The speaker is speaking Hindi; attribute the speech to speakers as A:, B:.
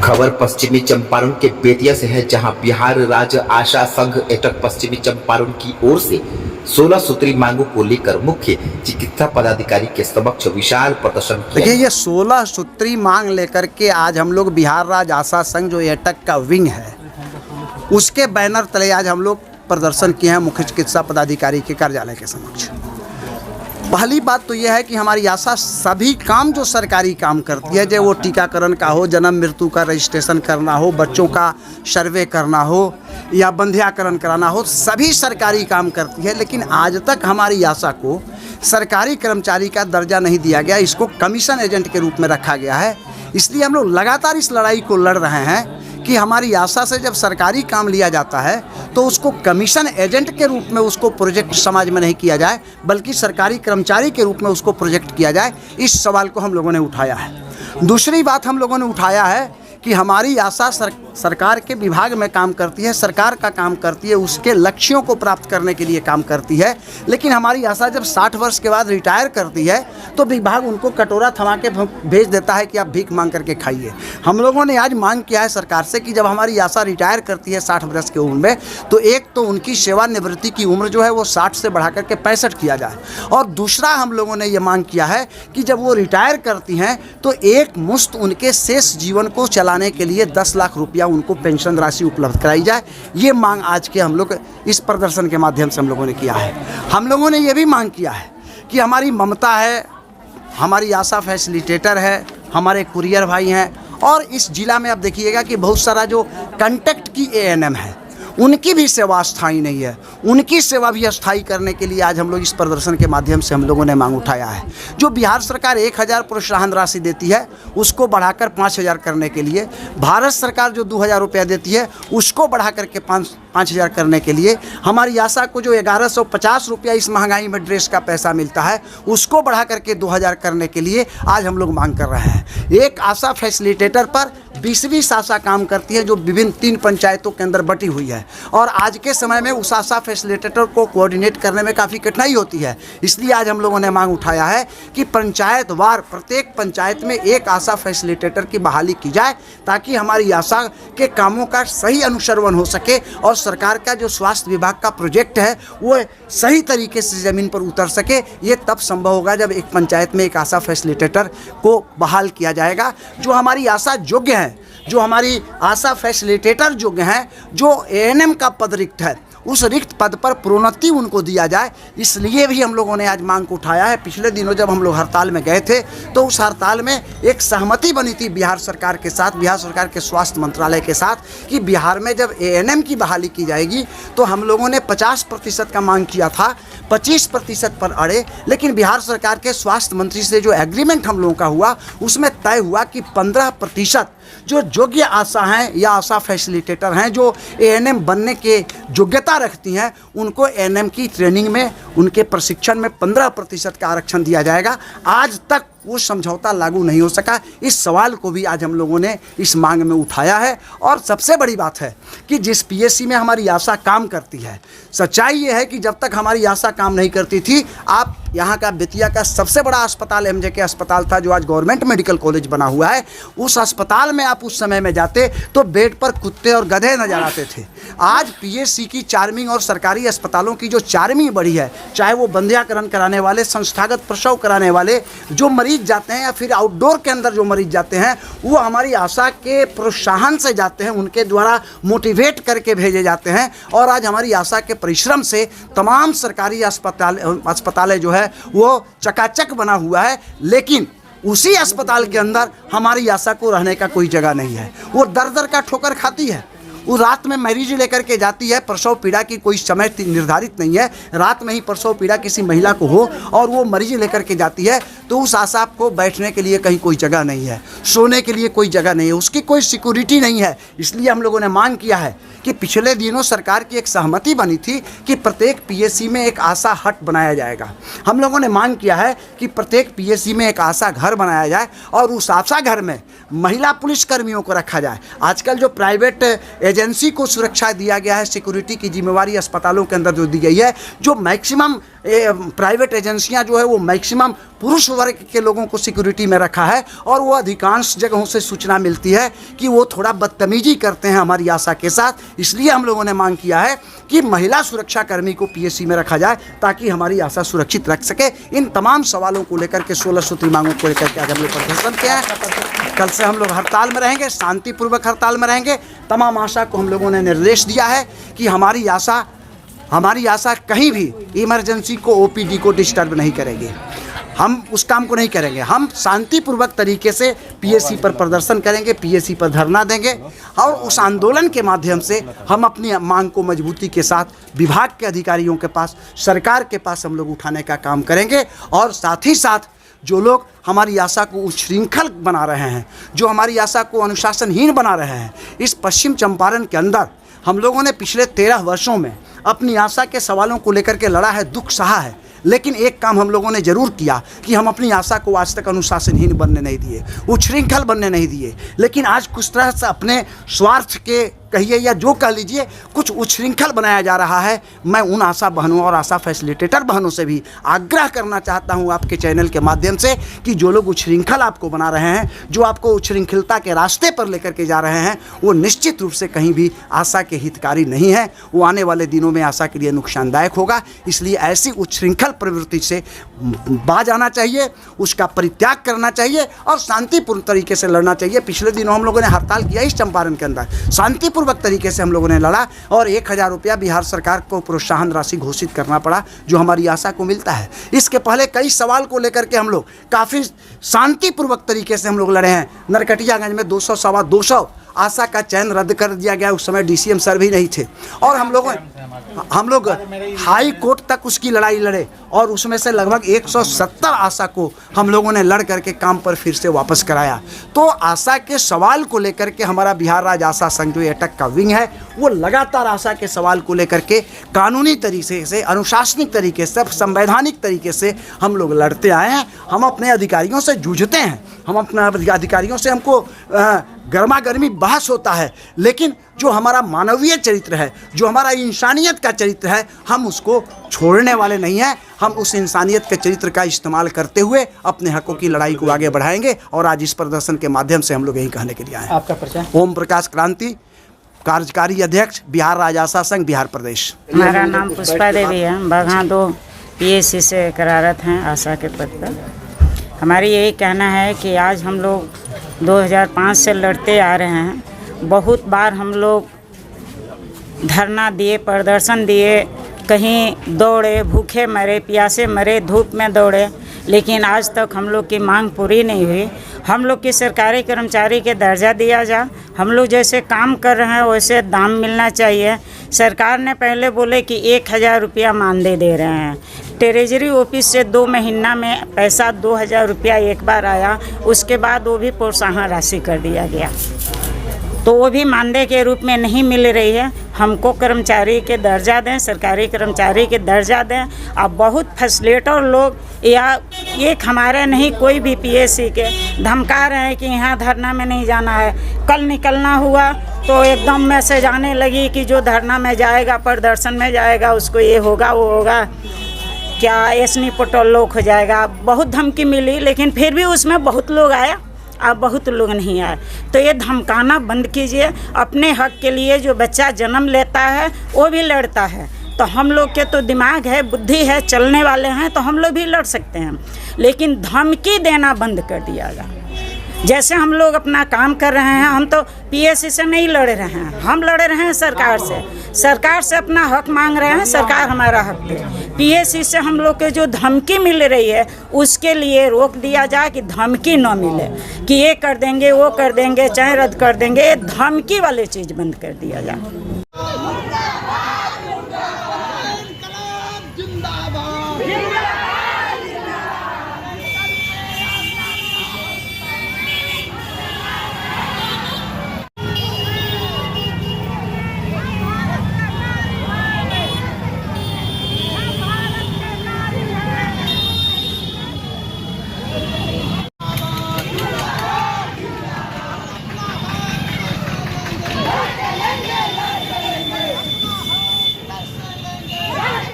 A: खबर पश्चिमी चंपारण के बेतिया से है, जहां बिहार राज्य आशा संघ एटक पश्चिमी चंपारण की ओर से 16 सूत्री मांगों को लेकर मुख्य चिकित्सा पदाधिकारी के समक्ष विशाल प्रदर्शन किया।
B: देखिए, ये 16 सूत्री मांग लेकर के आज हम लोग बिहार राज्य आशा संघ जो एटक का विंग है उसके बैनर तले आज हम लोग प्रदर्शन किए हैं मुख्य चिकित्सा पदाधिकारी के कार्यालय के समक्ष। पहली बात तो यह है कि हमारी आशा सभी काम जो सरकारी काम करती है, चाहे वो टीकाकरण का हो, जन्म मृत्यु का रजिस्ट्रेशन करना हो, बच्चों का सर्वे करना हो या बंध्याकरण कराना हो, सभी सरकारी काम करती है। लेकिन आज तक हमारी आशा को सरकारी कर्मचारी का दर्जा नहीं दिया गया, इसको कमीशन एजेंट के रूप में रखा गया है। इसलिए हम लोग लगातार इस लड़ाई को लड़ रहे हैं कि हमारी आशा से जब सरकारी काम लिया जाता है तो उसको कमीशन एजेंट के रूप में उसको प्रोजेक्ट समाज में नहीं किया जाए, बल्कि सरकारी कर्मचारी के रूप में उसको प्रोजेक्ट किया जाए। इस सवाल को हम लोगों ने उठाया है। दूसरी बात हम लोगों ने उठाया है कि हमारी आशा सरकार के विभाग में काम करती है, सरकार का काम करती है, उसके लक्ष्यों को प्राप्त करने के लिए काम करती है। लेकिन हमारी आशा जब 60 वर्ष के बाद रिटायर करती है तो विभाग उनको कटोरा थमा के भेज देता है कि आप भीख मांग करके खाइए। हम लोगों ने आज मांग किया है सरकार से कि जब हमारी आशा रिटायर करती है 60 वर्ष की उम्र में, तो एक तो उनकी सेवानिवृत्ति की उम्र जो है वो 60 से बढ़ा करके 65 किया जाए, और दूसरा हम लोगों ने ये मांग किया है कि जब वो रिटायर करती हैं तो एक मुश्त उनके शेष जीवन को चलाने के लिए 10 लाख रुपया उनको पेंशन राशि उपलब्ध कराई जाए। ये मांग आज के हम लोग इस प्रदर्शन के माध्यम से हम लोगों ने किया है। हम लोगों ने ये भी मांग किया है कि हमारी ममता है, हमारी आशा फैसिलिटेटर है, हमारे कुरियर भाई हैं, और इस जिला में आप देखिएगा कि बहुत सारा जो कांटेक्ट की एएनएम है उनकी भी सेवा अस्थायी नहीं है। उनकी सेवा भी अस्थायी करने के लिए आज हम लोग इस प्रदर्शन के माध्यम से हम लोगों ने मांग उठाया है। जो बिहार सरकार 1000 प्रोत्साहन राशि देती है उसको बढ़ाकर 5000 करने के लिए, भारत सरकार जो 2000 रुपया देती है उसको बढ़ा करके 5000 करने के लिए, हमारी आशा को जो 1150 रुपया इस महंगाई में ड्रेस का पैसा मिलता है उसको बढ़ा करके 2000 करने के लिए आज हम लोग मांग कर रहे हैं। एक आशा फैसिलिटेटर पर 20 आशा काम करती है जो विभिन्न 3 पंचायतों के अंदर बटी हुई है, और आज के समय में उस आशा फैसिलिटेटर को कोऑर्डिनेट करने में काफ़ी कठिनाई होती है। इसलिए आज हम लोगों ने मांग उठाया है कि पंचायत वार प्रत्येक पंचायत में एक आशा फैसिलिटेटर की बहाली की जाए, ताकि हमारी आशा के कामों का सही अनुश्रवण हो सके और सरकार का जो स्वास्थ्य विभाग का प्रोजेक्ट है वो सही तरीके से ज़मीन पर उतर सके। ये तब संभव होगा जब एक पंचायत में एक आशा फैसिलिटेटर को बहाल किया जाएगा। जो हमारी आशा योग्य है, जो हमारी आशा फैसिलिटेटर योग्य हैं, जो एएनएम का पद रिक्त है, उस रिक्त पद पर प्रोन्नति उनको दिया जाए। इसलिए भी हम लोगों ने आज मांग को उठाया है। पिछले दिनों जब हम लोग हड़ताल में गए थे तो उस हड़ताल में एक सहमति बनी थी बिहार सरकार के साथ, बिहार सरकार के स्वास्थ्य मंत्रालय के साथ, कि बिहार में जब एएनएम की बहाली की जाएगी तो हम लोगों ने 50% का मांग किया था, 25% पर अड़े। लेकिन बिहार सरकार के स्वास्थ्य मंत्री से जो एग्रीमेंट हम लोगों का हुआ उसमें तय हुआ कि 15% जो योग्य आशा हैं या आशा फैसिलिटेटर हैं जो एएनएम बनने के योग्यता रखती हैं उनको एएनएम की ट्रेनिंग में, उनके प्रशिक्षण में 15% का आरक्षण दिया जाएगा। आज तक वो समझौता लागू नहीं हो सका। इस सवाल को भी आज हम लोगों ने इस मांग में उठाया है। और सबसे बड़ी बात है कि जिस पीएससी में हमारी आशा काम करती है, सच्चाई ये है कि जब तक हमारी आशा काम नहीं करती थी, आप यहाँ का बेतिया का सबसे बड़ा अस्पताल एमजेके अस्पताल था जो आज गवर्नमेंट मेडिकल कॉलेज बना हुआ है, उस अस्पताल में आप उस समय में जाते तो बेड पर कुत्ते और गधे नजर आते थे। आज पीएससी की चार्मिंग और सरकारी अस्पतालों की जो चार्मिंग बढ़ी है, चाहे वो बंध्याकरण कराने वाले, संस्थागत प्रसव कराने वाले जो मरीज जाते हैं या फिर आउटडोर के अंदर जो मरीज जाते हैं, वो हमारी आशा के प्रोत्साहन से जाते हैं, उनके द्वारा मोटिवेट करके भेजे जाते हैं। और आज हमारी आशा के परिश्रम से तमाम सरकारी अस्पताल जो है वो चकाचक बना हुआ है। लेकिन उसी अस्पताल के अंदर हमारी आशा को रहने का कोई जगह नहीं है। वो दर दर का ठोकर खाती है। वो रात में मरीज लेकर के जाती है, प्रसव पीड़ा की कोई समय निर्धारित नहीं है, रात में ही प्रसव पीड़ा किसी महिला को हो और वो मरीज लेकर के जाती है तो उस आशा को बैठने के लिए कहीं कोई जगह नहीं है, सोने के लिए कोई जगह नहीं है, उसकी कोई सिक्योरिटी नहीं है। इसलिए हम लोगों ने मांग किया है कि पिछले दिनों सरकार की एक सहमति बनी थी कि प्रत्येक पीएससी में एक आशा हट बनाया जाएगा। हम लोगों ने मांग किया है कि प्रत्येक पीएससी में एक आशा घर बनाया जाए और उस आशा घर में महिला पुलिसकर्मियों को रखा जाए। आजकल जो प्राइवेट एजेंसी को सुरक्षा दिया गया है, सिक्योरिटी की जिम्मेवारी अस्पतालों के अंदर जो दी गई है, जो मैक्सिमम प्राइवेट एजेंसियां जो है वो मैक्सिमम पुरुष वर्ग के लोगों को सिक्योरिटी में रखा है, और वो अधिकांश जगहों से सूचना मिलती है कि वो थोड़ा बदतमीजी करते हैं हमारी आशा के साथ। इसलिए हम लोगों ने मांग किया है कि महिला सुरक्षा कर्मी को पीएससी में रखा जाए ताकि हमारी आशा सुरक्षित रख सके। इन तमाम सवालों को लेकर के 16 सूत्री मांगों को लेकर के आज हम लोग प्रदर्शन किया है। कल से हम लोग हड़ताल में रहेंगे, शांतिपूर्वक हड़ताल में रहेंगे। तमाम आशा को हम लोगों ने निर्देश दिया है कि हमारी आशा कहीं भी इमरजेंसी को, ओपीडी को डिस्टर्ब नहीं करेगी। हम उस काम को नहीं करेंगे। हम शांतिपूर्वक तरीके से पीएससी पर प्रदर्शन करेंगे, पीएससी पर धरना देंगे, और उस आंदोलन के माध्यम से हम अपनी मांग को मजबूती के साथ विभाग के अधिकारियों के पास, सरकार के पास हम लोग उठाने का काम करेंगे। और साथ ही साथ जो लोग हमारी आशा को उच्छृंखल बना रहे हैं, जो हमारी आशा को अनुशासनहीन बना रहे हैं, इस पश्चिम चंपारण के अंदर हम लोगों ने पिछले 13 वर्षों में अपनी आशा के सवालों को लेकर के लड़ा है, दुख सहा है। लेकिन एक काम हम लोगों ने ज़रूर किया कि हम अपनी आशा को आज तक अनुशासनहीन बनने नहीं दिए, उच्छृंखल बनने नहीं दिए। लेकिन आज कुछ तरह से अपने स्वार्थ के कहिए या जो कह लीजिए, कुछ उच्छृंखल बनाया जा रहा है। मैं उन आशा बहनों और आशा फैसिलिटेटर बहनों से भी आग्रह करना चाहता हूं आपके चैनल के माध्यम से कि जो लोग उच्छृंखल आपको बना रहे हैं, जो आपको उच्छृंखलता के रास्ते पर लेकर के जा रहे हैं, वो निश्चित रूप से कहीं भी आशा के हितकारी नहीं है। वो आने वाले दिनों में आशा के लिए नुकसानदायक होगा। इसलिए ऐसी उच्छृंखल प्रवृत्ति से बाज आना चाहिए, उसका परित्याग करना चाहिए और शांतिपूर्ण तरीके से लड़ना चाहिए। पिछले दिनों हम लोगों ने हड़ताल किया इस चंपारण के अंदर, शांतिपूर्वक तरीके से हम लोगों ने लड़ा और 1000 रुपया बिहार सरकार को प्रोत्साहन राशि घोषित करना पड़ा, जो हमारी आशा को मिलता है। इसके पहले कई सवाल को लेकर के हम लोग काफ़ी शांतिपूर्वक तरीके से हम लोग लड़े हैं। नरकटियागंज में 200 सवा 200 आशा का चयन रद्द कर दिया गया। उस समय डीसीएम सर भी नहीं थे और हम लोग हाई कोर्ट तक उसकी लड़ाई लड़े और उसमें से लगभग 170 आशा को हम लोगों ने लड़ करके काम पर फिर से वापस कराया। तो आशा के सवाल को लेकर के हमारा बिहार राज्य आशा संघ जो एटक का विंग है, वो लगातार आशा के सवाल को लेकर के कानूनी तरीके से, अनुशासनिक तरीके से, संवैधानिक तरीके से हम लोग लड़ते आए हैं। हम अपने अधिकारियों से जूझते हैं, हम अपने अधिकारियों से हमको गर्मा गर्मी बहस होता है, लेकिन जो हमारा मानवीय चरित्र है, जो हमारा इंसानियत का चरित्र है, हम उसको छोड़ने वाले नहीं हैं। हम उस इंसानियत के चरित्र का इस्तेमाल करते हुए अपने हकों की लड़ाई को आगे बढ़ाएंगे और आज इस प्रदर्शन के माध्यम से हम लोग यही कहने के लिए आए हैं।
C: आपका परिचय?
B: ओम प्रकाश क्रांति, कार्यकारी अध्यक्ष, बिहार राज्य आशा संघ, बिहार प्रदेश।
D: हमारा नाम पुष्पा देवी है। बगहा 2 पीएससी से करारत हैं आशा के पद पर। हमारी यही कहना है कि आज हम लोग 2005 से लड़ते आ रहे हैं। बहुत बार हम लोग धरना दिए, प्रदर्शन दिए, कहीं दौड़े, भूखे मरे, प्यासे मरे, धूप में दौड़े, लेकिन आज तक हम लोग की मांग पूरी नहीं हुई। हम लोग की सरकारी कर्मचारी के दर्जा दिया जा, हम लोग जैसे काम कर रहे हैं वैसे दाम मिलना चाहिए। सरकार ने पहले बोले कि 1000 रुपया मानदेय दे रहे हैं। ट्रेजरी ऑफिस से 2 महीना में पैसा 2000 रुपया एक बार आया, उसके बाद वो भी प्रोत्साहन राशि कर दिया गया, तो वो भी मानदेय के रूप में नहीं मिल रही है। हमको कर्मचारी के दर्जा दें, सरकारी कर्मचारी के दर्जा दें। अब बहुत फैसिलिटेटर लोग या एक हमारे नहीं, कोई भी पीएससी के धमका रहे हैं कि यहाँ धरना में नहीं जाना है। कल निकलना हुआ तो एकदम मैसेज आने लगी कि जो धरना में जाएगा, प्रदर्शन में जाएगा, उसको ये होगा वो होगा, क्या एसनी पटोल लोग हो जाएगा। बहुत धमकी मिली, लेकिन फिर भी उसमें बहुत लोग आए, अब बहुत लोग नहीं आए। तो ये धमकाना बंद कीजिए। अपने हक के लिए जो बच्चा जन्म लेता है वो भी लड़ता है, तो हम लोग के तो दिमाग है, बुद्धि है, चलने वाले हैं, तो हम लोग भी लड़ सकते हैं। लेकिन धमकी देना बंद कर दिया जाए। जैसे हम लोग अपना काम कर रहे हैं, हम तो पीएससी से नहीं लड़ रहे हैं, हम लड़ रहे हैं सरकार से। सरकार से अपना हक मांग रहे हैं, सरकार हमारा हक दे। पीएससी से हम लोग के जो धमकी मिल रही है उसके लिए रोक दिया जाए कि धमकी न मिले कि ये कर देंगे, वो कर देंगे, चाहे रद्द कर देंगे। धमकी वाली चीज़ बंद कर दिया जाए।